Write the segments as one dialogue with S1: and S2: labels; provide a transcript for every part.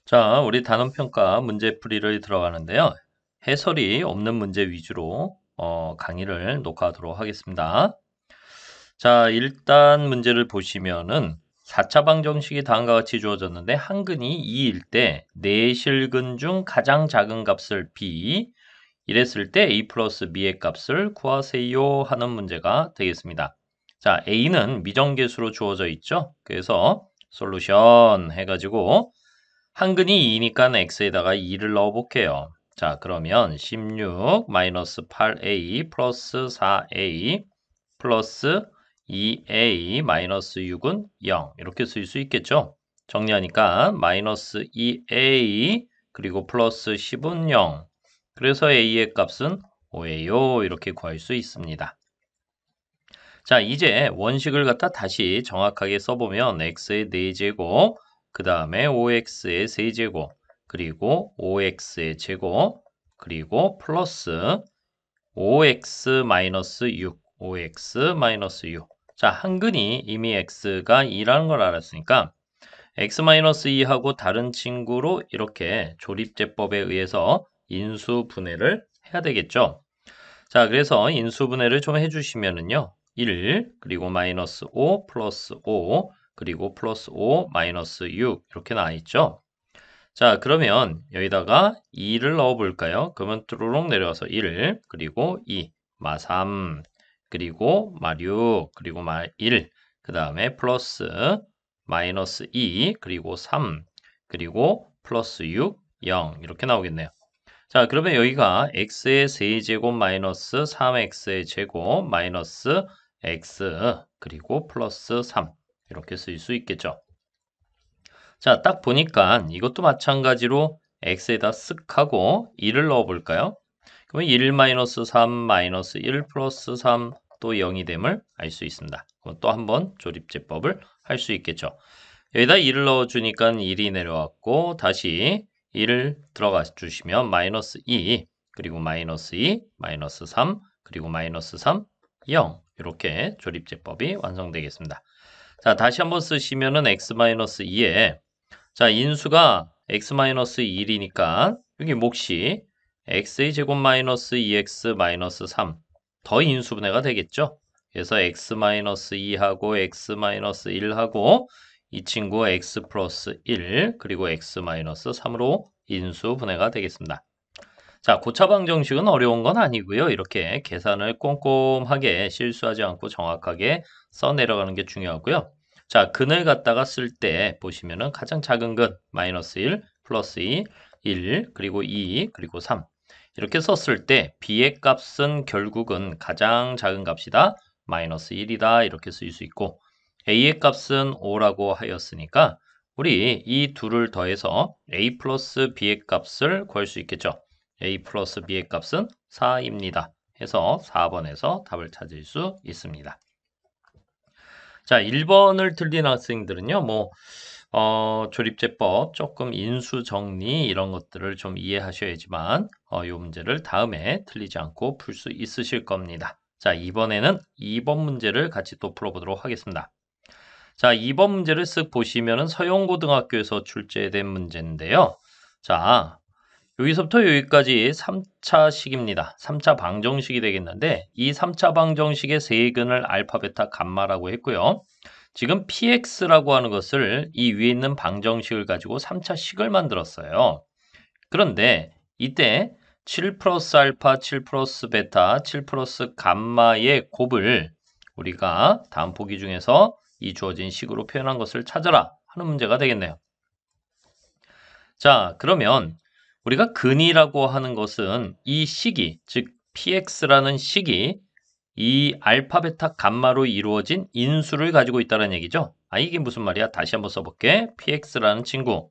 S1: 자, 우리 단원평가 문제풀이를 들어가는데요. 해설이 없는 문제 위주로 강의를 녹화하도록 하겠습니다. 자, 일단 문제를 보시면은 4차 방정식이 다음과 같이 주어졌는데 한근이 2일 때 내실근 중 가장 작은 값을 b, 이랬을 때 a 플러스 b의 값을 구하세요 하는 문제가 되겠습니다. 자, a는 미정계수로 주어져 있죠. 그래서 솔루션 해가지고 한근이 2니까 x에다가 2를 넣어 볼게요. 자, 그러면 16 마이너스 8a 플러스 4a 플러스 2a 마이너스 6은 0 이렇게 쓸 수 있겠죠. 정리하니까 마이너스 2a 그리고 플러스 10은 0 그래서 a의 값은 5예요. 이렇게 구할 수 있습니다. 자, 이제 원식을 갖다 다시 정확하게 써보면 x의 4제곱, 그 다음에 5x의 세제곱, 그리고 5x의 제곱, 그리고 플러스 5x-6, 5x-6. 자, 한근이 이미 x가 2라는 걸 알았으니까 x-2하고 다른 친구로 이렇게 조립제법에 의해서 인수분해를 해야 되겠죠. 자, 그래서 인수분해를 좀 해주시면은요. 1, 그리고 마이너스 5, 플러스 5, 그리고 플러스 5, 마이너스 6 이렇게 나와 있죠. 자, 그러면 여기다가 2를 넣어 볼까요? 그러면 뚜루룩 내려와서 1, 그리고 2, 마 3, 그리고 마 6, 그리고 마 1, 그 다음에 플러스 마이너스 2, 그리고 3, 그리고 플러스 6, 0 이렇게 나오겠네요. 자, 그러면 여기가 x의 세제곱 마이너스 3x의 제곱 마이너스 x 그리고 플러스 3 이렇게 쓸 수 있겠죠. 자, 딱 보니까 이것도 마찬가지로 x에다 쓱 하고 1을 넣어 볼까요? 그러면 1 마이너스 3 마이너스 1 플러스 3 또 0이 됨을 알 수 있습니다. 그럼 또 한번 조립제법을 할 수 있겠죠. 여기다 1을 넣어 주니까 1이 내려왔고 다시 1을 들어가 주시면 마이너스 2 그리고 마이너스 2 마이너스 3 그리고 마이너스 3 0 이렇게 조립제법이 완성되겠습니다. 자, 다시 한번 쓰시면은 x-2에 자, 인수가 x-1이니까 여기 몫이 x의 제곱 마이너스 2x 마이너스 3 더 인수분해가 되겠죠. 그래서 x-2하고 x-1하고 이 친구 x 플러스 1 그리고 x-3으로 인수분해가 되겠습니다. 자, 고차방정식은 어려운 건 아니고요. 이렇게 계산을 꼼꼼하게 실수하지 않고 정확하게 써 내려가는 게 중요하고요. 자, 근을 갖다가 쓸 때 보시면은 가장 작은 근 마이너스 1, 플러스 2, 1, 그리고 2, 그리고 3 이렇게 썼을 때 b의 값은 결국은 가장 작은 값이다. 마이너스 1이다. 이렇게 쓸 수 있고 a의 값은 5라고 하였으니까 우리 이 둘을 더해서 a 플러스 b의 값을 구할 수 있겠죠. a 플러스 b의 값은 4입니다. 해서 4번에서 답을 찾을 수 있습니다. 자, 1번을 틀린 학생들은요, 조립제법, 조금 인수 정리 이런 것들을 좀 이해하셔야지만 이 문제를 다음에 틀리지 않고 풀 수 있으실 겁니다. 자, 이번에는 2번 문제를 같이 또 풀어보도록 하겠습니다. 자, 2번 문제를 쓱 보시면은 서영고등학교에서 출제된 문제인데요. 자, 여기서부터 여기까지 3차식입니다. 3차 방정식이 되겠는데 이 3차 방정식의 세근을 알파, 베타, 감마라고 했고요. 지금 px라고 하는 것을 이 위에 있는 방정식을 가지고 3차식을 만들었어요. 그런데 이때 7 플러스 알파, 7 플러스 베타, 7 플러스 감마의 곱을 우리가 다음 보기 중에서 이 주어진 식으로 표현한 것을 찾아라 하는 문제가 되겠네요. 자, 그러면 우리가 근이라고 하는 것은 이 식이, 즉 px라는 식이 이 알파, 베타, 감마로 이루어진 인수를 가지고 있다는 얘기죠. 아, 이게 무슨 말이야? 다시 한번 써볼게. px라는 친구.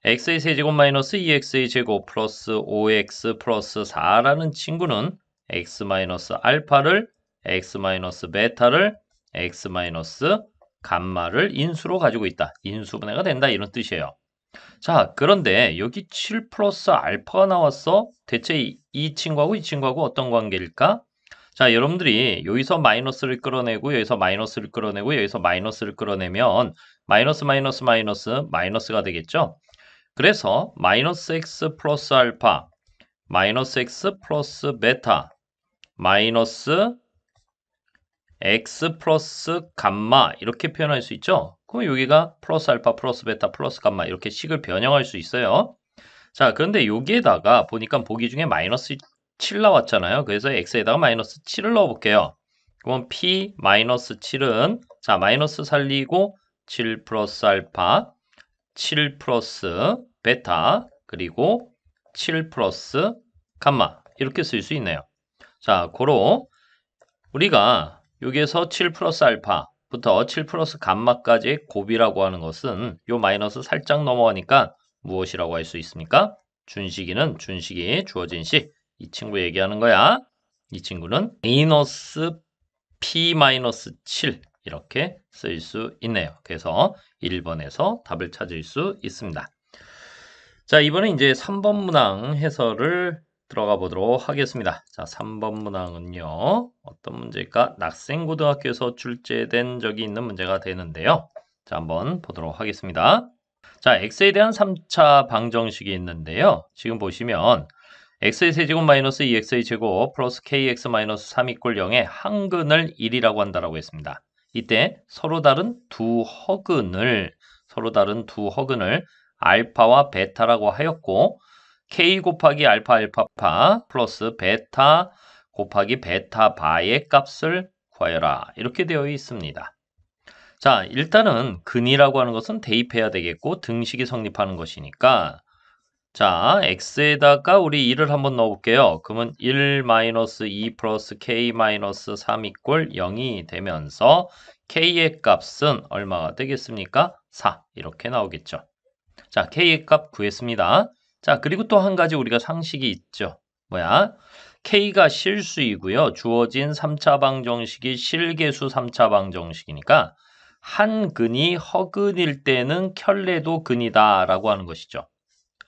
S1: x의 세제곱 마이너스 2x의 제곱 플러스 5x 플러스 4라는 친구는 x 마이너스 알파를 x 마이너스 베타를 x 마이너스 감마를 인수로 가지고 있다. 인수분해가 된다. 이런 뜻이에요. 자, 그런데 여기 7 플러스 알파가 나왔어? 대체 이 친구하고 이 친구하고 어떤 관계일까? 자, 여러분들이 여기서 마이너스를 끌어내고 여기서 마이너스를 끌어내고 여기서 마이너스를 끌어내면 마이너스 마이너스 마이너스 마이너스가 되겠죠? 그래서 마이너스 x 플러스 알파, 마이너스 x 플러스 베타, 마이너스 x 플러스 감마 이렇게 표현할 수 있죠. 그럼 여기가 플러스 알파 플러스 베타 플러스 감마 이렇게 식을 변형할 수 있어요. 자, 그런데 여기에다가 보니까 보기 중에 마이너스 7 나왔잖아요. 그래서 x에다가 마이너스 7을 넣어볼게요. 그럼 p 마이너스 7은 자 마이너스 살리고 7 플러스 알파, 7 플러스 베타, 그리고 7 플러스 감마 이렇게 쓸 수 있네요. 자, 고로 우리가 여기에서 7 플러스 알파부터 7 플러스 감마까지의 곱이라고 하는 것은 요 마이너스 살짝 넘어가니까 무엇이라고 할 수 있습니까? 준식이는 준식이 주어진 식. 이 친구 얘기하는 거야. 이 친구는 마이너스 p 마이너스 7 이렇게 쓸 수 있네요. 그래서 1번에서 답을 찾을 수 있습니다. 자, 이번에 이제 3번 문항 해설을 들어가 보도록 하겠습니다. 자, 3번 문항은요. 어떤 문제일까? 낙생고등학교에서 출제된 적이 있는 문제가 되는데요. 자, 한번 보도록 하겠습니다. 자, x에 대한 3차 방정식이 있는데요. 지금 보시면 x의 세제곱 마이너스 2x의 제곱 플러스 kx 마이너스 3 이꼴 0의 한근을 1이라고 한다라고 했습니다. 이때 서로 다른 두 허근을 알파와 베타라고 하였고 k 곱하기 알파 알파파 플러스 베타 곱하기 베타 바의 값을 구하여라 이렇게 되어 있습니다. 자, 일단은 근이라고 하는 것은 대입해야 되겠고 등식이 성립하는 것이니까 자, x에다가 우리 1을 한번 넣어볼게요. 그러면 1-2 플러스 k-3 이꼴 0이 되면서 k의 값은 얼마가 되겠습니까? 4 이렇게 나오겠죠. 자, k의 값 구했습니다. 자, 그리고 또 한 가지 우리가 상식이 있죠. 뭐야? k가 실수이고요. 주어진 3차 방정식이 실계수 3차 방정식이니까 한 근이 허근일 때는 켤레도 근이다 라고 하는 것이죠.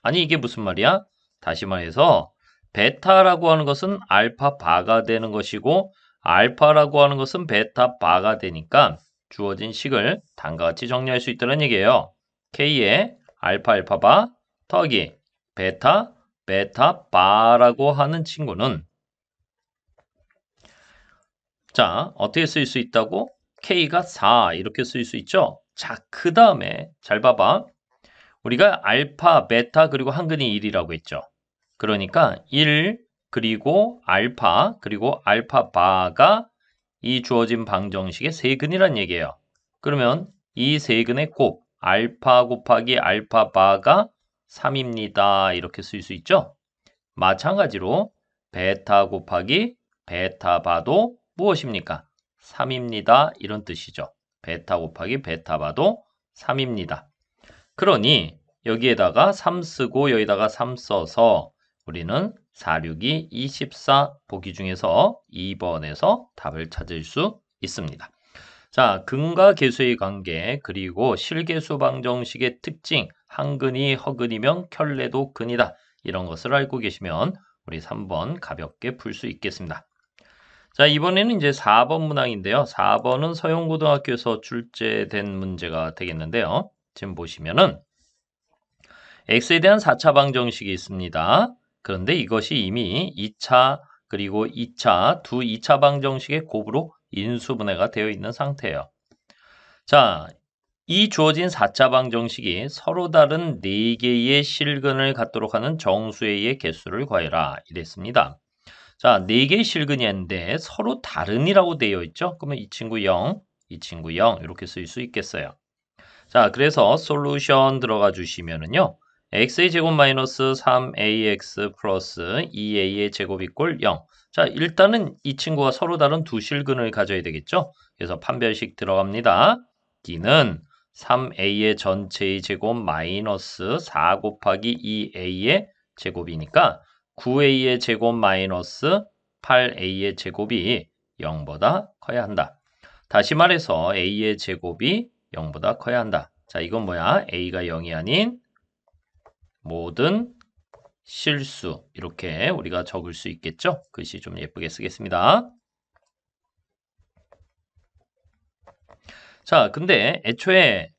S1: 아니 이게 무슨 말이야? 다시 말해서 베타라고 하는 것은 알파 바가 되는 것이고 알파라고 하는 것은 베타 바가 되니까 주어진 식을 다음과 같이 정리할 수 있다는 얘기예요. K의 알파 알파 바 더하기 베타 베타 바라고 하는 친구는 자 어떻게 쓸 수 있다고? K가 4 이렇게 쓸 수 있죠? 자, 그 다음에 잘 봐봐. 우리가 알파, 베타 그리고 한근이 1이라고 했죠. 그러니까 1 그리고 알파 그리고 알파 바가 이 주어진 방정식의 세근이란 얘기예요. 그러면 이 세근의 곱 알파 곱하기 알파 바가 3입니다. 이렇게 쓸 수 있죠. 마찬가지로 베타 곱하기 베타 바도 무엇입니까? 3입니다. 이런 뜻이죠. 베타 곱하기 베타 바도 3입니다. 그러니 여기에다가 3 쓰고 여기다가 3 써서 우리는 4, 6이 24 보기 중에서 2번에서 답을 찾을 수 있습니다. 자, 근과 계수의 관계 그리고 실계수 방정식의 특징 한근이 허근이면 켤레도 근이다. 이런 것을 알고 계시면 우리 3번 가볍게 풀 수 있겠습니다. 자, 이번에는 이제 4번 문항인데요. 4번은 서영고등학교에서 출제된 문제가 되겠는데요. 지금 보시면은 x에 대한 4차 방정식이 있습니다. 그런데 이것이 이미 2차 그리고 2차, 2차 방정식의 곱으로 인수분해가 되어 있는 상태예요. 자, 이 주어진 4차 방정식이 서로 다른 4개의 실근을 갖도록 하는 정수의 개수를 구하여라 이랬습니다. 자, 4개의 실근이 있는데 서로 다른이라고 되어 있죠. 그러면 이 친구 0, 이 친구 0 이렇게 쓸 수 있겠어요. 자, 그래서 솔루션 들어가 주시면은요. x의 제곱 마이너스 3ax 플러스 2a의 제곱 이꼴 0. 자, 일단은 이 친구가 서로 다른 두 실근을 가져야 되겠죠? 그래서 판별식 들어갑니다. d는 3a의 전체의 제곱 마이너스 4 곱하기 2a의 제곱이니까 9a의 제곱 마이너스 8a의 제곱이 0보다 커야 한다. 다시 말해서 a의 제곱이 0보다 커야 한다. 자, 이건 뭐야? a가 0이 아닌 모든 실수 이렇게 우리가 적을 수 있겠죠? 글씨 좀 예쁘게 쓰겠습니다. 자, 근데 애초에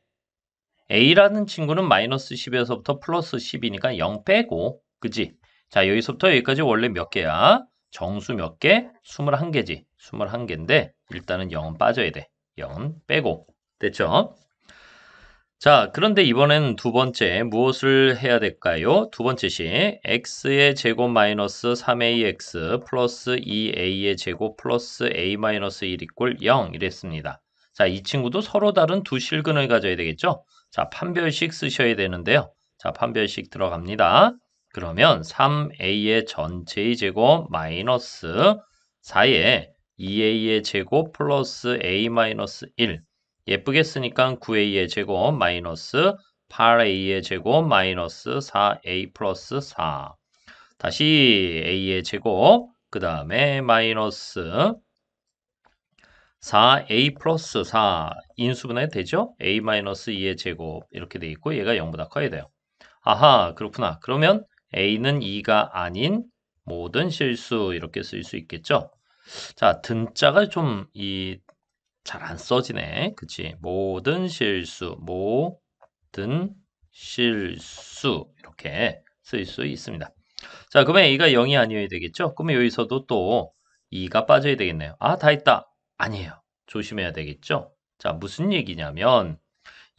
S1: a라는 친구는 마이너스 10에서부터 플러스 10이니까 0 빼고, 그지? 자, 여기서부터 여기까지 원래 몇 개야? 정수 몇 개? 21개지. 21개인데 일단은 0은 빠져야 돼. 0은 빼고. 됐죠? 자, 그런데 이번엔 두 번째 무엇을 해야 될까요? 두 번째 식 x의 제곱 마이너스 3ax 플러스 2a의 제곱 플러스 a 마이너스 1 이꼴 0 이랬습니다. 자, 이 친구도 서로 다른 두 실근을 가져야 되겠죠? 자, 판별식 쓰셔야 되는데요. 자, 판별식 들어갑니다. 그러면 3a의 전체의 제곱 마이너스 4의 2a의 제곱 플러스 a 마이너스 1 예쁘게 쓰니까 9a의 제곱 마이너스 8a의 제곱 마이너스 4a 플러스 4 다시 a의 제곱 그 다음에 마이너스 4a 플러스 4 인수분해 되죠? a 마이너스 2의 제곱 이렇게 돼 있고 얘가 0보다 커야 돼요. 아하 그렇구나. 그러면 a는 2가 아닌 모든 실수 이렇게 쓸 수 있겠죠? 자 등자가 좀 잘 안 써지네. 그치? 모든 실수, 모든 실수 이렇게 쓸 수 있습니다. 자, 그러면 a가 0이 아니어야 되겠죠? 그러면 여기서도 또 2가 빠져야 되겠네요. 아, 다 했다. 아니에요. 조심해야 되겠죠? 자, 무슨 얘기냐면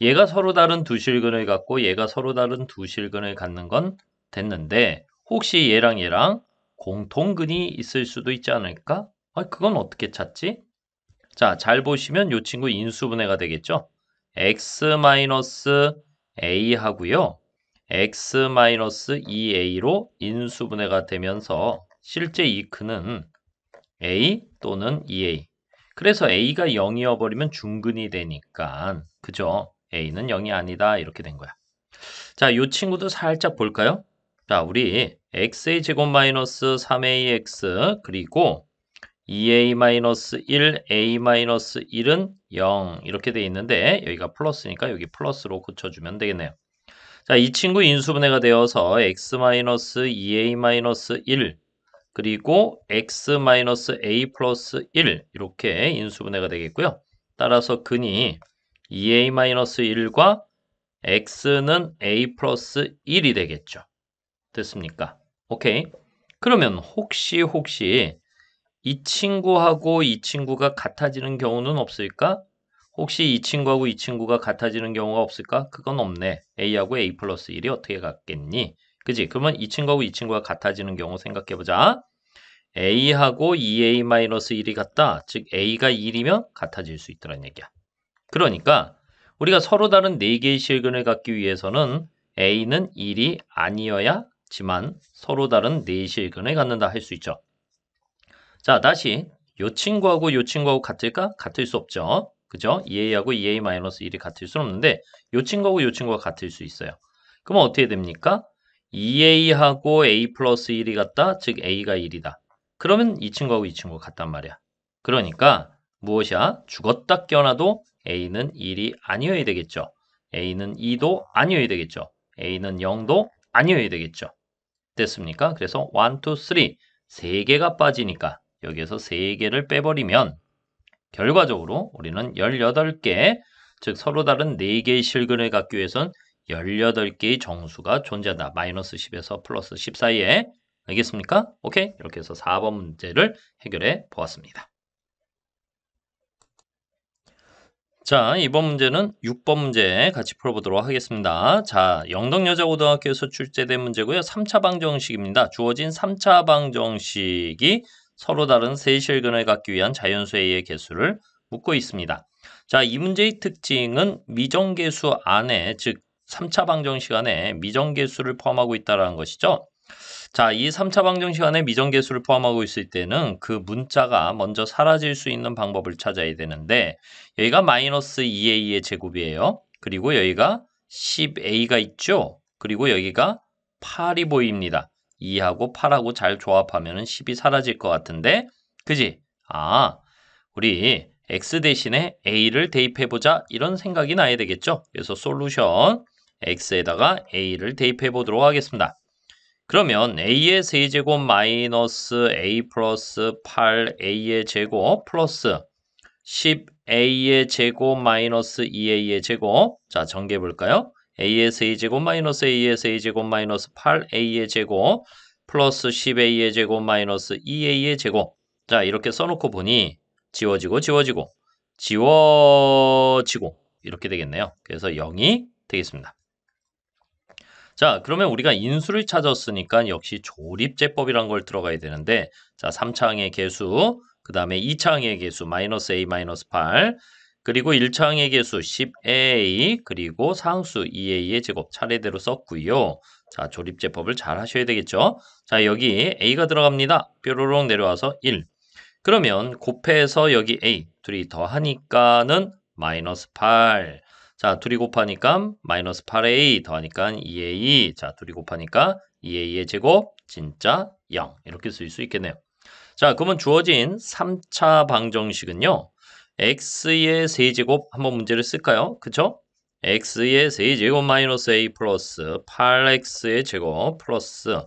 S1: 얘가 서로 다른 두 실근을 갖고 얘가 서로 다른 두 실근을 갖는 건 됐는데 혹시 얘랑 얘랑 공통근이 있을 수도 있지 않을까? 아, 그건 어떻게 찾지? 자, 잘 보시면 이 친구 인수분해가 되겠죠? x-a 하고요. x-2a로 인수분해가 되면서 실제 이 근은 a 또는 2a. 그래서 a가 0이어 버리면 중근이 되니까 그죠? a는 0이 아니다 이렇게 된 거야. 자, 이 친구도 살짝 볼까요? 자, 우리 x의 제곱 마이너스 3ax 그리고 2a-1, a-1은 0 이렇게 돼 있는데 여기가 플러스니까 여기 플러스로 고쳐주면 되겠네요. 자, 이 친구 인수분해가 되어서 x-2a-1 그리고 x-a 플러스 1 이렇게 인수분해가 되겠고요. 따라서 근이 2a-1과 x는 a 플러스 1이 되겠죠. 됐습니까? 오케이. 그러면 혹시 이 친구하고 이 친구가 같아지는 경우는 없을까? 혹시 이 친구하고 이 친구가 같아지는 경우가 없을까? 그건 없네. A하고 A 플러스 1이 어떻게 같겠니? 그지? 그러면 이 친구하고 이 친구가 같아지는 경우 생각해보자. A하고 2A-1이 같다. 즉 A가 1이면 같아질 수 있다는 얘기야. 그러니까 우리가 서로 다른 4개의 실근을 갖기 위해서는 A는 1이 아니어야지만 서로 다른 4실근을 갖는다 할 수 있죠. 자, 다시 요 친구하고 요 친구하고 같을까? 같을 수 없죠. 그죠? 2a하고 2a-1이 같을 수는 없는데 요 친구하고 요 친구가 같을 수 있어요. 그럼 어떻게 됩니까? 2a하고 a 플러스 1이 같다? 즉 a가 1이다. 그러면 이 친구하고 이 친구가 같단 말이야. 그러니까 무엇이야? 죽었다 깨어나도 a는 1이 아니어야 되겠죠. a는 2도 아니어야 되겠죠. a는 0도 아니어야 되겠죠. 됐습니까? 그래서 1, 2, 3, 3개가 빠지니까 여기에서 3개를 빼버리면 결과적으로 우리는 18개, 즉 서로 다른 4개의 실근을 갖기 위해선 18개의 정수가 존재한다. 마이너스 10에서 플러스 10 사이에. 알겠습니까? 오케이. 이렇게 해서 4번 문제를 해결해 보았습니다. 자, 이번 문제는 6번 문제 같이 풀어보도록 하겠습니다. 자, 영덕여자고등학교에서 출제된 문제고요. 3차 방정식입니다. 주어진 3차 방정식이 서로 다른 세 실근을 갖기 위한 자연수 A의 개수를 묻고 있습니다. 자, 이 문제의 특징은 미정계수 안에, 즉 3차 방정식 안에 미정계수를 포함하고 있다는 것이죠. 자, 이 3차 방정식 안에 미정계수를 포함하고 있을 때는 그 문자가 먼저 사라질 수 있는 방법을 찾아야 되는데 여기가 마이너스 2a의 제곱이에요. 그리고 여기가 10a가 있죠. 그리고 여기가 8이 보입니다. 2하고 8하고 잘 조합하면 10이 사라질 것 같은데 그지? 아, 우리 x 대신에 a를 대입해보자 이런 생각이 나야 되겠죠. 그래서 솔루션 x에다가 a를 대입해 보도록 하겠습니다. 그러면 a의 세제곱 마이너스 a 플러스 8a의 제곱 플러스 10a의 제곱 마이너스 2a의 제곱. 자, 정리해 볼까요? a에서 a제곱 마이너스 a에서 a제곱 마이너스 8a의 제곱 플러스 10a의 제곱 마이너스 2a의 제곱. 자, 이렇게 써놓고 보니 지워지고 지워지고 지워지고 이렇게 되겠네요. 그래서 0이 되겠습니다. 자, 그러면 우리가 인수를 찾았으니까 역시 조립제법이란 걸 들어가야 되는데, 자, 3차항의 개수, 그 다음에 2차항의 개수 마이너스 a 마이너스 8, 그리고 1차항의 개수 10a, 그리고 상수 2a의 제곱 차례대로 썼고요. 자, 조립제법을 잘 하셔야 되겠죠? 자, 여기 a가 들어갑니다. 뾰로롱 내려와서 1. 그러면 곱해서 여기 a, 둘이 더하니까는 마이너스 8. 자, 둘이 곱하니까 마이너스 8a 더하니까 2a. 자, 둘이 곱하니까 2a의 제곱 진짜 0. 이렇게 쓸 수 있겠네요. 자, 그러면 주어진 3차 방정식은요. x의 세제곱 한번 문제를 쓸까요? 그쵸? x의 세제곱 마이너스 a 플러스 8x의 제곱 플러스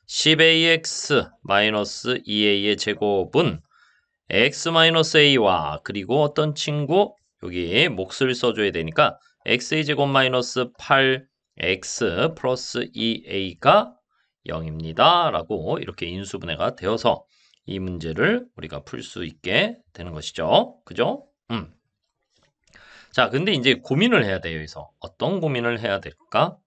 S1: 10ax 마이너스 2a의 제곱은 x-a와 그리고 어떤 친구 여기 몫을 써줘야 되니까 x의 제곱 마이너스 8x 플러스 2a가 0입니다. 라고 이렇게 인수분해가 되어서 이 문제를 우리가 풀 수 있게 되는 것이죠. 그죠? 자, 근데 이제 고민을 해야 돼요. 여기서 어떤 고민을 해야 될까?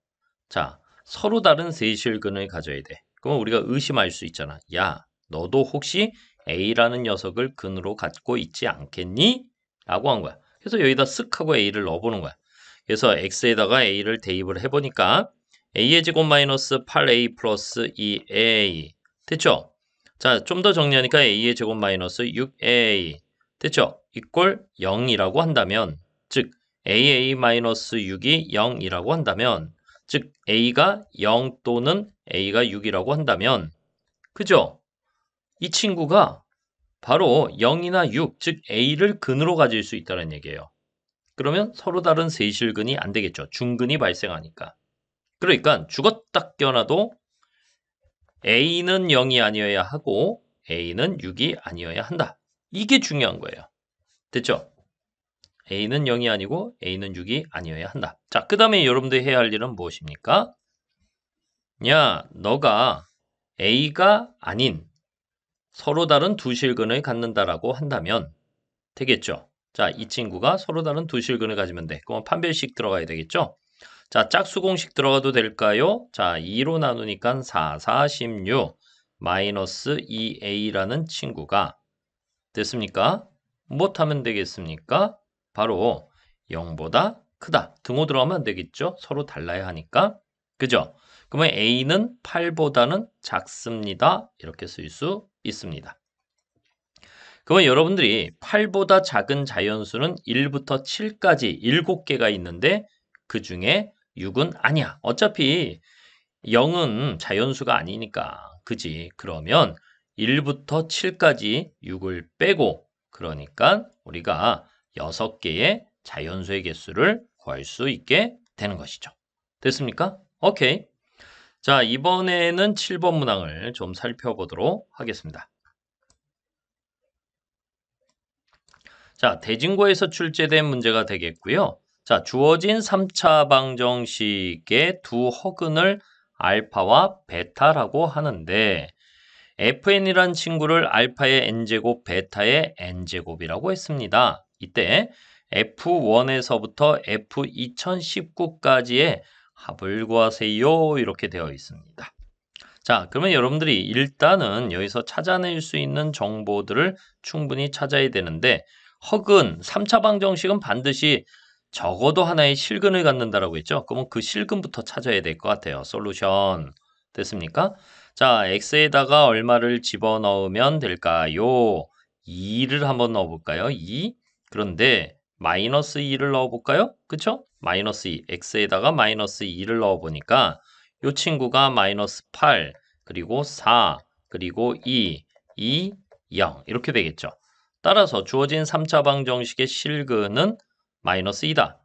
S1: 자, 서로 다른 세실근을 가져야 돼. 그럼 우리가 의심할 수 있잖아. 야, 너도 혹시 A라는 녀석을 근으로 갖고 있지 않겠니? 라고 한 거야. 그래서 여기다 쓱 하고 A를 넣어보는 거야. 그래서 X에다가 A를 대입을 해보니까 A의 제곱 마이너스 8A 플러스 2A. 됐죠? 자, 좀 더 정리하니까 A의 제곱 마이너스 6A. 됐죠? 이꼴 0이라고 한다면, 즉 AA-6이 0이라고 한다면, 즉 A가 0 또는 A가 6이라고 한다면, 그죠? 이 친구가 바로 0이나 6, 즉 A를 근으로 가질 수 있다는 얘기예요. 그러면 서로 다른 세실근이 안 되겠죠. 중근이 발생하니까. 그러니까 죽었다 깨어나도 A는 0이 아니어야 하고 A는 6이 아니어야 한다. 이게 중요한 거예요. 됐죠? A는 0이 아니고 A는 6이 아니어야 한다. 자, 그 다음에 여러분들이 해야 할 일은 무엇입니까? 야, 너가 A가 아닌 서로 다른 두 실근을 갖는다라고 한다면 되겠죠. 자, 이 친구가 서로 다른 두 실근을 가지면 돼. 그럼 판별식 들어가야 되겠죠. 자, 짝수공식 들어가도 될까요? 자, 2로 나누니까 4, 4, 16 마이너스 2a라는 친구가 됐습니까? 무엇하면 되겠습니까? 바로 0보다 크다. 등호 들어가면 안 되겠죠? 서로 달라야 하니까. 그죠? 그러면 a는 8보다는 작습니다. 이렇게 쓸 수 있습니다. 그러면 여러분들이 8보다 작은 자연수는 1부터 7까지 7개가 있는데 그 중에 6은 아니야. 어차피 0은 자연수가 아니니까. 그지? 그러면 1부터 7까지 6을 빼고 그러니까 우리가 6개의 자연수의 개수를 구할 수 있게 되는 것이죠. 됐습니까? 오케이. 자, 이번에는 7번 문항을 좀 살펴보도록 하겠습니다. 자, 대진고에서 출제된 문제가 되겠고요. 자, 주어진 3차 방정식의 두 허근을 알파와 베타라고 하는데 fn이란 친구를 알파의 n제곱, 베타의 n제곱이라고 했습니다. 이때 f1에서부터 f2019까지의 합을 구하세요. 이렇게 되어 있습니다. 자, 그러면 여러분들이 일단은 여기서 찾아낼 수 있는 정보들을 충분히 찾아야 되는데 허근, 3차 방정식은 반드시 적어도 하나의 실근을 갖는다라고 했죠. 그러면 그 실근부터 찾아야 될 것 같아요. 솔루션. 됐습니까? 자, x에다가 얼마를 집어넣으면 될까요? 2를 한번 넣어볼까요? 2. 그런데 마이너스 2를 넣어볼까요? 그쵸? 마이너스 2. x에다가 마이너스 2를 넣어보니까 이 친구가 마이너스 8, 그리고 4, 그리고 2, 0 이렇게 되겠죠. 따라서 주어진 3차 방정식의 실근은 마이너스 2다.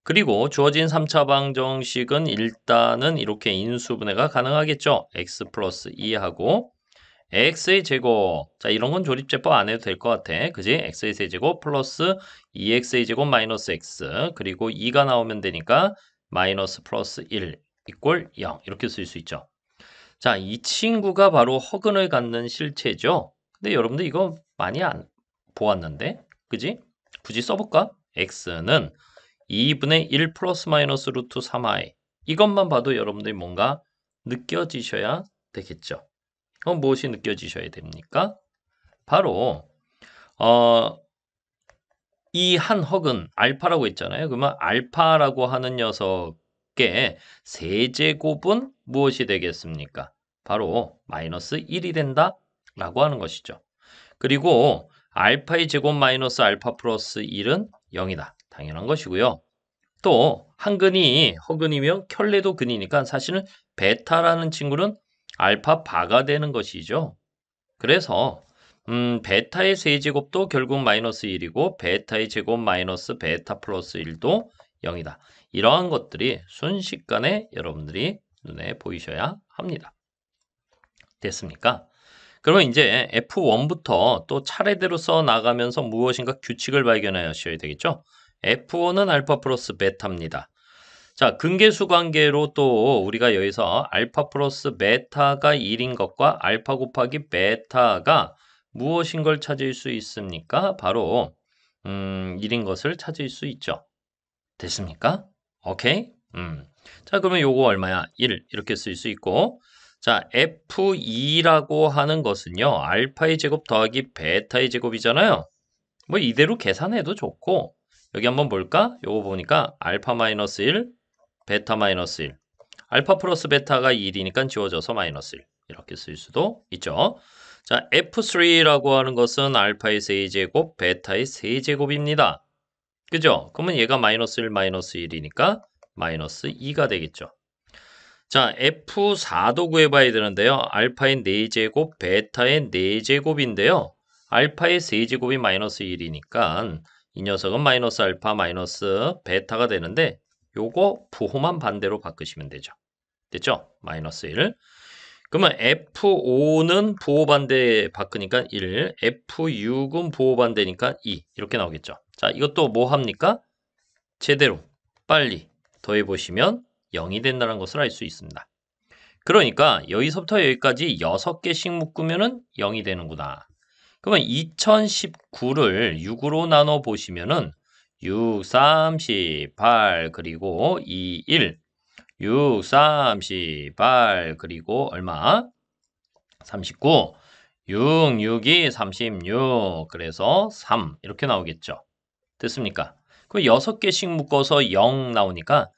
S1: 그리고 주어진 3차 방정식은 일단은 이렇게 인수분해가 가능하겠죠. x 플러스 2하고 x의 제곱. 자, 이런 건 조립제법 안 해도 될 것 같아. 그지? x의 세제곱 플러스 2x의 제곱 마이너스 x. 그리고 2가 나오면 되니까 마이너스 플러스 1 이꼴 0. 이렇게 쓸 수 있죠. 자, 이 친구가 바로 허근을 갖는 실체죠. 근데 여러분들 이거 많이 안 보았는데? 그지? 굳이 써볼까? x는 2분의 1 플러스 마이너스 루트 3i. 이것만 봐도 여러분들이 뭔가 느껴지셔야 되겠죠. 무엇이 느껴지셔야 됩니까? 바로 이 한 헉은 알파라고 했잖아요. 그러면 알파라고 하는 녀석의 세제곱은 무엇이 되겠습니까? 바로 마이너스 1이 된다라고 하는 것이죠. 그리고 알파의 제곱 마이너스 알파 플러스 1은 0이다. 당연한 것이고요. 또 한근이 허근이며 켤레도 근이니까 사실은 베타라는 친구는 알파 바가 되는 것이죠. 그래서 베타의 세제곱도 결국 마이너스 1이고 베타의 제곱 마이너스 베타 플러스 1도 0이다. 이러한 것들이 순식간에 여러분들이 눈에 보이셔야 합니다. 됐습니까? 그러면 이제 F1부터 또 차례대로 써 나가면서 무엇인가 규칙을 발견하셔야 되겠죠? F1은 알파 플러스 베타입니다. 자, 근계수 관계로 또 우리가 여기서 알파 플러스 베타가 1인 것과 알파 곱하기 베타가 무엇인 걸 찾을 수 있습니까? 바로 1인 것을 찾을 수 있죠. 됐습니까? 오케이? 자, 그러면 요거 얼마야? 1 이렇게 쓸 수 있고 자, F2라고 하는 것은요. 알파의 제곱 더하기 베타의 제곱이잖아요. 뭐 이대로 계산해도 좋고 여기 한번 볼까? 요거 보니까 알파 마이너스 1 베타 마이너스 1. 알파 플러스 베타가 1이니까 지워져서 마이너스 1. 이렇게 쓸 수도 있죠. 자, F3라고 하는 것은 알파의 세제곱, 베타의 세제곱입니다. 그죠? 그러면 얘가 마이너스 1, 마이너스 1이니까 마이너스 2가 되겠죠. 자, F4도 구해봐야 되는데요. 알파의 4제곱, 베타의 4제곱인데요. 알파의 세제곱이 마이너스 1이니까 이 녀석은 마이너스 알파 마이너스 베타가 되는데 요거 부호만 반대로 바꾸시면 되죠. 됐죠? 마이너스 1. 그러면 F5는 부호 반대 바꾸니까 1, F6은 부호 반대니까 2 이렇게 나오겠죠. 자, 이것도 뭐 합니까? 제대로 빨리 더해보시면 0이 된다는 것을 알 수 있습니다. 그러니까 여기서부터 여기까지 6개씩 묶으면 0이 되는구나. 그러면 2019를 6으로 나눠 보시면은 6, 3, 18 그리고 2, 1 6, 3, 18 그리고 얼마? 39 6, 6이 36 그래서 3 이렇게 나오겠죠. 됐습니까? 그 6개씩 묶어서 0 나오니까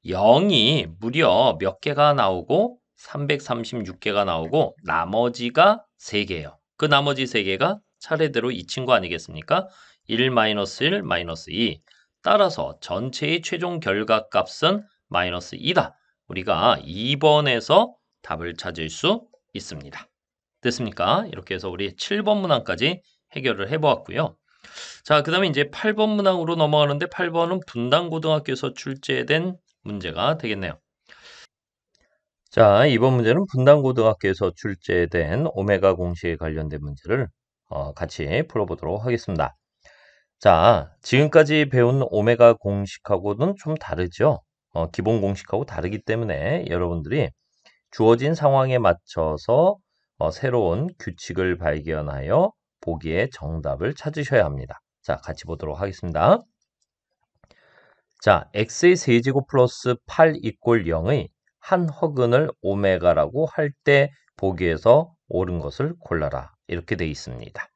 S1: 0이 무려 몇 개가 나오고 336개가 나오고 나머지가 3개예요. 그 나머지 3개가 차례대로 이 친구 아니겠습니까? 1, 마이너스 1, 마이너스 2. 따라서 전체의 최종 결과값은 마이너스 2다. 우리가 2번에서 답을 찾을 수 있습니다. 됐습니까? 이렇게 해서 우리 7번 문항까지 해결을 해보았고요. 자, 그 다음에 이제 8번 문항으로 넘어가는데 8번은 분당고등학교에서 출제된 문제가 되겠네요. 자, 이번 문제는 분당고등학교에서 출제된 오메가 공식에 관련된 문제를 같이 풀어보도록 하겠습니다. 자, 지금까지 배운 오메가 공식하고는 좀 다르죠? 기본 공식하고 다르기 때문에 여러분들이 주어진 상황에 맞춰서 새로운 규칙을 발견하여 보기에 정답을 찾으셔야 합니다. 자, 같이 보도록 하겠습니다. 자, x의 세제곱 플러스 8 이꼴 0의 한 허근을 오메가라고 할 때 보기에서 옳은 것을 골라라. 이렇게 되어 있습니다.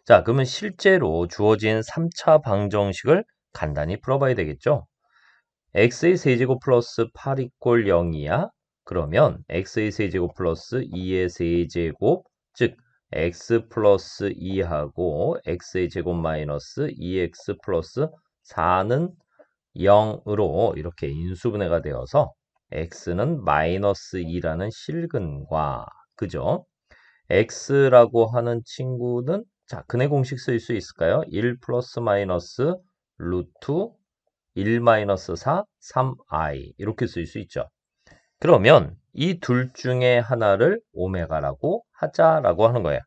S1: 자, 그러면 실제로 주어진 3차 방정식을 간단히 풀어봐야 되겠죠? x의 세제곱 플러스 8 이꼴 0이야. 그러면 x의 세제곱 플러스 2의 세제곱, 즉 x 플러스 2하고 x의 제곱 마이너스 2x 플러스 4는 0으로 이렇게 인수분해가 되어서 x는 마이너스 2라는 실근과 그죠? x라고 하는 친구는 자, 근의 공식 쓸 수 있을까요? 1 플러스 마이너스 루트 1 마이너스 4, 3i 이렇게 쓸 수 있죠. 그러면 이 둘 중에 하나를 오메가라고 하자라고 하는 거예요.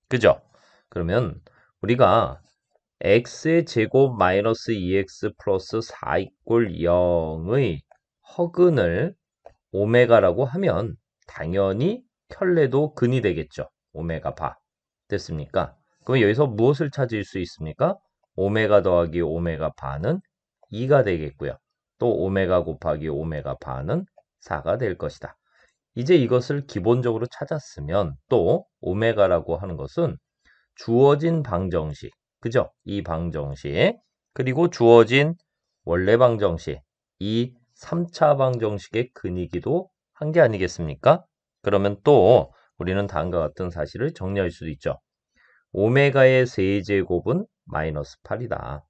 S1: 그죠? 그러면 우리가 x의 제곱 마이너스 2x 플러스 4 이꼴 0의 허근을 오메가라고 하면 당연히 켤레도 근이 되겠죠. 오메가 바. 됐습니까? 그럼 여기서 무엇을 찾을 수 있습니까? 오메가 더하기 오메가 바는 2가 되겠고요. 또 오메가 곱하기 오메가 바는 4가 될 것이다. 이제 이것을 기본적으로 찾았으면 또 오메가라고 하는 것은 주어진 방정식, 그죠? 이 방정식, 그리고 주어진 원래 방정식, 이 3차 방정식의 근이기도 한 게 아니겠습니까? 그러면 또 우리는 다음과 같은 사실을 정리할 수도 있죠. 오메가의 세제곱은 마이너스 8이다.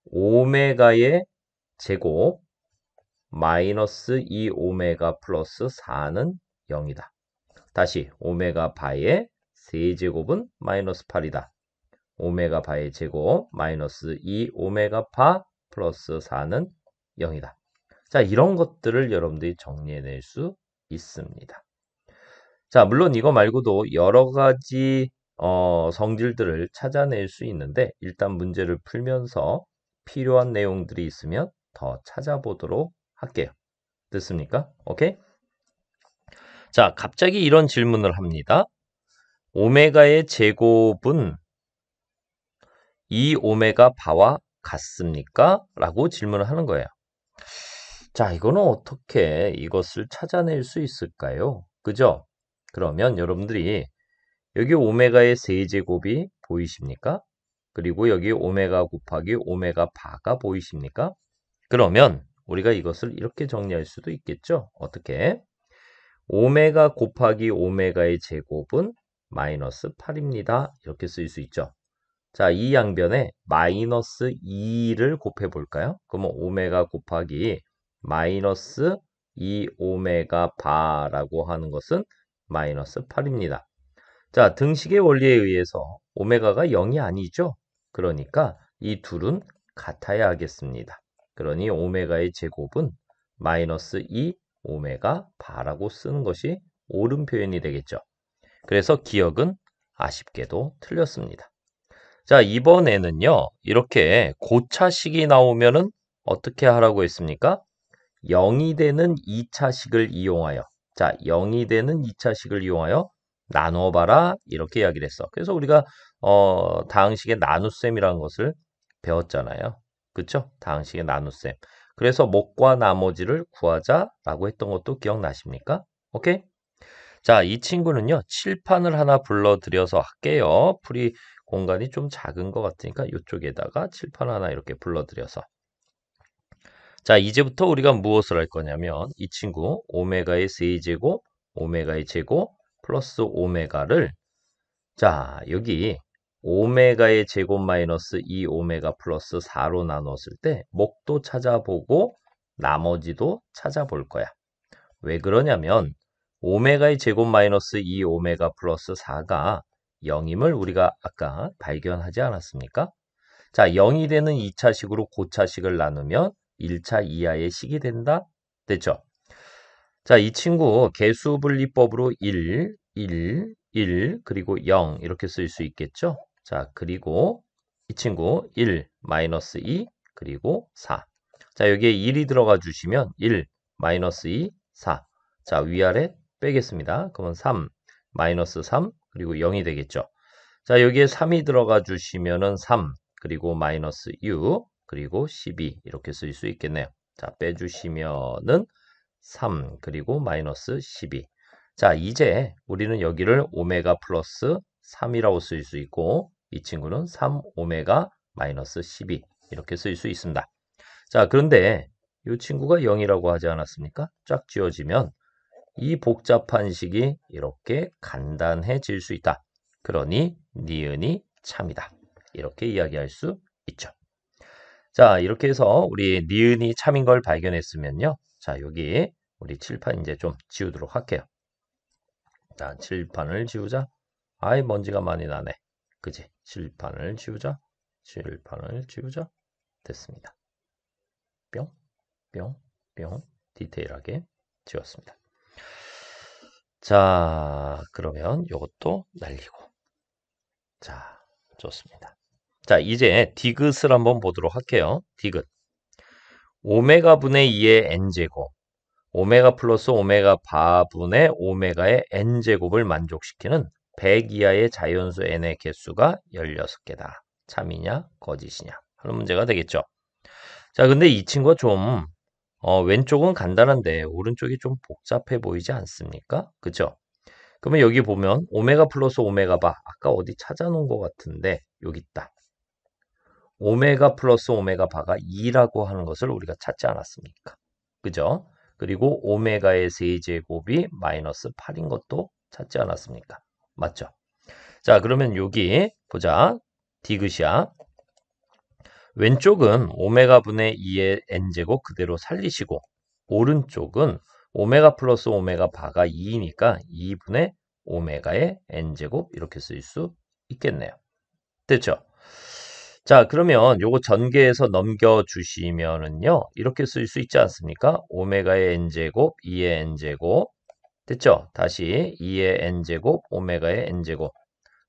S1: 오메가의 제곱 마이너스 2오메가 플러스 4는 0이다. 다시 오메가 바의 세제곱은 마이너스 8이다. 오메가 바의 제곱 마이너스 2오메가 바 플러스 4는 0이다. 자, 이런 것들을 여러분들이 정리해낼 수 있습니다. 자, 물론 이거 말고도 여러 가지 성질들을 찾아낼 수 있는데 일단 문제를 풀면서 필요한 내용들이 있으면 더 찾아보도록 할게요. 됐습니까? 오케이? 자, 갑자기 이런 질문을 합니다. 오메가의 제곱은 2오메가 바와 같습니까? 라고 질문을 하는 거예요. 자, 이거는 어떻게 이것을 찾아낼 수 있을까요? 그죠? 그러면 여러분들이 여기 오메가의 세제곱이 보이십니까? 그리고 여기 오메가 곱하기 오메가 바가 보이십니까? 그러면 우리가 이것을 이렇게 정리할 수도 있겠죠? 어떻게? 오메가 곱하기 오메가의 제곱은 마이너스 8입니다. 이렇게 쓸 수 있죠. 자, 이 양변에 마이너스 2를 곱해 볼까요? 그러면 오메가 곱하기 마이너스 2오메가 바라고 하는 것은 마이너스 8입니다. 자, 등식의 원리에 의해서 오메가가 0이 아니죠? 그러니까 이 둘은 같아야 하겠습니다. 그러니 오메가의 제곱은 마이너스 2 오메가 바라고 쓰는 것이 옳은 표현이 되겠죠. 그래서 기억은 아쉽게도 틀렸습니다. 자, 이번에는요, 이렇게 고차식이 나오면은 어떻게 하라고 했습니까? 0이 되는 2차식을 이용하여, 자, 0이 되는 2차식을 이용하여 나눠봐라, 이렇게 이야기를 했어. 그래서 우리가, 다항식의 나눗셈이라는 것을 배웠잖아요. 그쵸? 다항식의 나눗셈. 그래서 목과 나머지를 구하자라고 했던 것도 기억나십니까? 오케이? 자, 이 친구는요, 칠판을 하나 불러드려서 할게요. 풀이 공간이 좀 작은 것 같으니까 이쪽에다가 칠판 하나 이렇게 불러드려서. 자, 이제부터 우리가 무엇을 할 거냐면 이 친구 오메가의 세제곱, 오메가의 제곱 플러스 오메가를 자, 여기 오메가의 제곱 마이너스 2오메가 플러스 4로 나눴을 때 목도 찾아보고 나머지도 찾아볼 거야. 왜 그러냐면 오메가의 제곱 마이너스 2오메가 플러스 4가 0임을 우리가 아까 발견하지 않았습니까? 자, 0이 되는 2차식으로 고차식을 나누면 1차 이하의 식이 된다? 됐죠? 자, 이 친구 개수분리법으로 1, 그리고 0 이렇게 쓸 수 있겠죠? 자, 그리고 이 친구 1, 마이너스 2, 그리고 4. 자, 여기에 1이 들어가 주시면 1, 마이너스 2, 4. 자, 위아래 빼겠습니다. 그러면 3, 마이너스 3, 그리고 0이 되겠죠. 자, 여기에 3이 들어가 주시면은 3, 그리고 마이너스 6, 그리고 12 이렇게 쓸 수 있겠네요. 자, 빼주시면은 3, 그리고 마이너스 12. 자, 이제 우리는 여기를 오메가 플러스 3이라고 쓸 수 있고 이 친구는 3 오메가 마이너스 12 이렇게 쓸 수 있습니다. 자, 그런데 이 친구가 0이라고 하지 않았습니까? 쫙 지워지면 이 복잡한 식이 이렇게 간단해질 수 있다. 그러니 니은이 참이다. 이렇게 이야기할 수 있죠. 자, 이렇게 해서 우리 니은이 참인 걸 발견했으면요. 자, 여기 우리 칠판 이제 좀 지우도록 할게요. 자, 칠판을 지우자. 아이, 먼지가 많이 나네. 그지? 칠판을 지우자. 칠판을 지우자. 됐습니다. 뿅, 뿅, 뿅. 디테일하게 지웠습니다. 자, 그러면 요것도 날리고. 자, 좋습니다. 자, 이제 디귿을 한번 보도록 할게요. 디귿. 오메가 분의 2의 n제곱. 오메가 플러스 오메가 바분의 오메가의 n제곱을 만족시키는 100 이하의 자연수 n의 개수가 16개다. 참이냐 거짓이냐 하는 문제가 되겠죠. 자, 근데 이 친구가 좀 왼쪽은 간단한데 오른쪽이 좀 복잡해 보이지 않습니까? 그죠? 그러면 여기 보면 오메가 플러스 오메가 바 아까 어디 찾아놓은 것 같은데 여기 있다. 오메가 플러스 오메가 바가 2라고 하는 것을 우리가 찾지 않았습니까? 그죠? 그리고 오메가의 세제곱이 마이너스 8인 것도 찾지 않았습니까? 맞죠? 자, 그러면 여기 보자. 디귿이야. 왼쪽은 오메가 분의 2의 n제곱 그대로 살리시고 오른쪽은 오메가 플러스 오메가 바가 2이니까 2분의 오메가의 n제곱 이렇게 쓸 수 있겠네요. 됐죠? 자, 그러면 요거 전개해서 넘겨주시면은요, 이렇게 쓸 수 있지 않습니까? 오메가의 n제곱, 2의 n제곱. 됐죠? 다시 2의 n제곱, 오메가의 n제곱.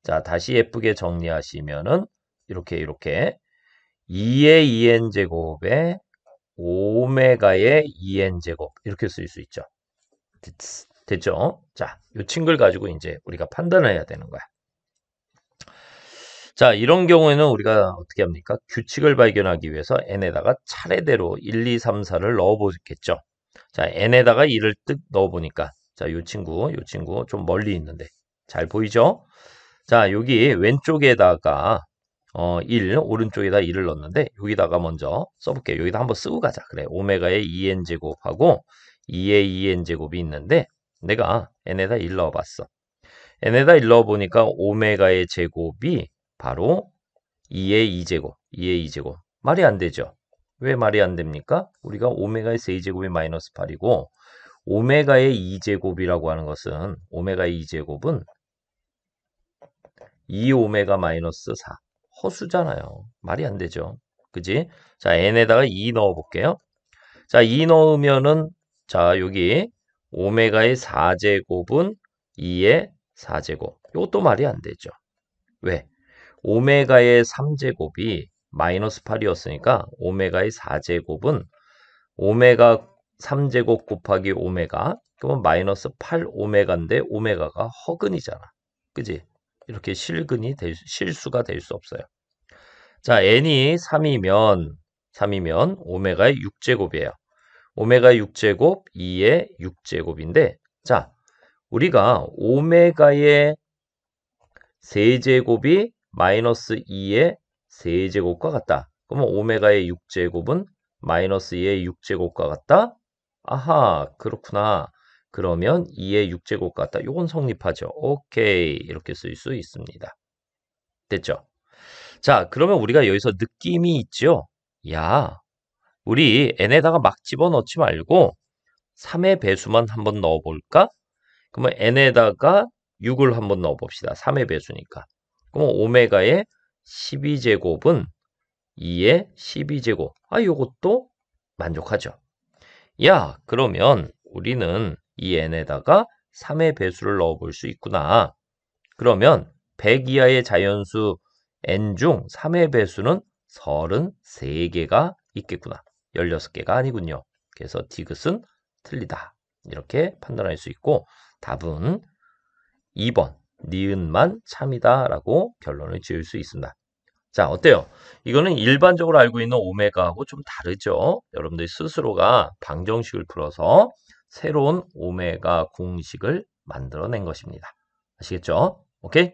S1: 자, 다시 예쁘게 정리하시면은, 이렇게 2의 2n제곱에 오메가의 2n제곱. 이렇게 쓸 수 있죠. 됐죠? 자, 요 친구를 가지고 이제 우리가 판단을 해야 되는 거야. 자, 이런 경우에는 우리가 어떻게 합니까? 규칙을 발견하기 위해서 n에다가 차례대로 1, 2, 3, 4를 넣어보겠죠. 자, n에다가 2를 뜩 넣어보니까 자, 요 친구 좀 멀리 있는데 잘 보이죠? 자, 여기 왼쪽에다가 1, 오른쪽에다 2를 넣었는데 여기다가 먼저 써볼게요. 여기다 한번 쓰고 가자. 그래, 오메가의 2n제곱하고 2의 2n제곱이 있는데 내가 n에다 1 넣어봤어. n에다 1 넣어보니까 오메가의 제곱이 바로 2의 2제곱, 2의 2제곱. 말이 안 되죠? 왜 말이 안 됩니까? 우리가 오메가의 세제곱이 마이너스 8이고 오메가의 2제곱이라고 하는 것은 오메가의 2제곱은 2오메가 마이너스 4. 허수잖아요. 말이 안 되죠. 그지? 자, n에다가 2 넣어볼게요. 자, 2 넣으면은 자, 여기 오메가의 4제곱은 2의 4제곱. 이것도 말이 안 되죠. 왜? 오메가의 3제곱이 마이너스 8이었으니까 오메가의 4제곱은 오메가 3제곱 곱하기 오메가 그러면 마이너스 8 오메가인데 오메가가 허근이잖아. 그지? 이렇게 실수가 될 수 없어요. 자, n이 3이면 오메가의 6제곱이에요. 오메가 6제곱 2의 6제곱인데 자, 우리가 오메가의 세제곱이 마이너스 2의 세제곱과 같다. 그러면 오메가의 6제곱은 마이너스 2의 6제곱과 같다? 아하, 그렇구나. 그러면 2의 6제곱 같다. 요건 성립하죠. 오케이. 이렇게 쓸 수 있습니다. 됐죠? 자, 그러면 우리가 여기서 느낌이 있죠? 야, 우리 n에다가 막 집어넣지 말고 3의 배수만 한번 넣어볼까? 그러면 n에다가 6을 한번 넣어봅시다. 3의 배수니까. 그럼 오메가의 12제곱은 2의 12제곱. 아, 요것도 만족하죠. 야, 그러면 우리는 이 n에다가 3의 배수를 넣어볼 수 있구나. 그러면 100 이하의 자연수 n 중 3의 배수는 33개가 있겠구나. 16개가 아니군요. 그래서 디귿은 틀리다. 이렇게 판단할 수 있고 답은 2번 니은만 참이다 라고 결론을 지을 수 있습니다. 자, 어때요? 이거는 일반적으로 알고 있는 오메가하고 좀 다르죠? 여러분들 스스로가 방정식을 풀어서 새로운 오메가 공식을 만들어낸 것입니다. 아시겠죠? 오케이?